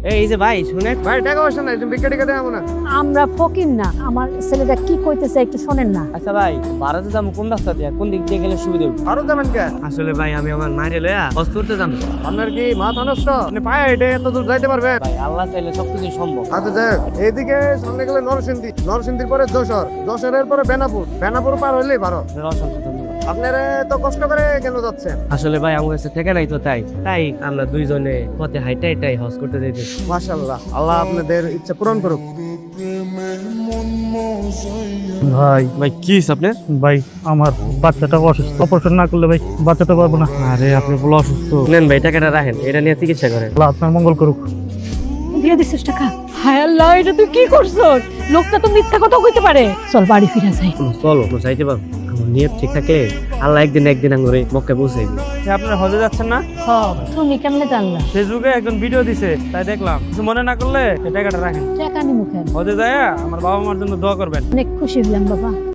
এই যে ভাই শুনে ভাই টাকা পয়সা নাই, তুমি ভিক্ষা টিকা দেবো না। আমরা ফকির না, আমার ছেলেটা কি কইতেছে একটু শোনেন না। আচ্ছা ভাই ভারতে যাবো কোন রাস্তা দিয়ে, কোন দিক দিয়ে গেলে সুবিধা হবে? আরো যাবেন কে? আসলে ভাই আমি আমার মায়ের লয়া হজ করতে যাবো। আপনার কি মাথা নষ্ট? আপনি পায়ে হেঁটে এত দূর যাইতে পারবেন? ভাই আল্লাহ চাইলে সবকিছু সম্ভব। আচ্ছা যাক, এইদিকে সামনে গেলে নরসিংদী, নরসিংদীর পরে যশোর, যশোরের পরে বেনাপুর, বেনাপুর পার হইলেই ভারত। আপনার অসংখ্য ধন্যবাদ। আপনারা তো কষ্ট করে কেন যাচ্ছেন? আসলে ভাই আমার কাছে টাকা নাই তো তাই আমরা দুইজনে পথে হাইটাই হজ করতে যাইতেছি। মাশাআল্লাহ, আল্লাহ আপনাদের ইচ্ছা পূরণ করুক। ভাই ভাই কি আপনার? ভাই আমার বাচ্চাটা অসুস্থ, অপারেশন না করলে ভাই বাচ্চাটা পারবো না। আরে আপনি বলে অসুস্থ, নেন ভাই টাকাটা রাখেন, এটা নিয়ে চিকিৎসা করেন। আল্লাহ আপনার মঙ্গল করুক। দিয়ে দিছিস টাকা? হায় আল্লাহ, এটা তুই কি করছস? লোকটা তো মিথ্যা কথা কইতে পারে। চল বাড়ি ফিরে যাই। চলো যাইতে পারবো, আমার নিয়ত ঠিক থাকলে আল্লাহ একদিন আঙ্গুরে মক্কা পৌঁছে দিবে। আপনারা হজে যাচ্ছেন না? তুমি কেমনে জানলা? ফেসবুকে একজন ভিডিও দিছে, তাই দেখলাম। কিছু মনে না করলে এই টাকাটা রাখেন। টাকা নি মুখে হজে যায় আমার বাবা মার জন্য দোয়া করবেন। অনেক খুশি হলাম বাবা।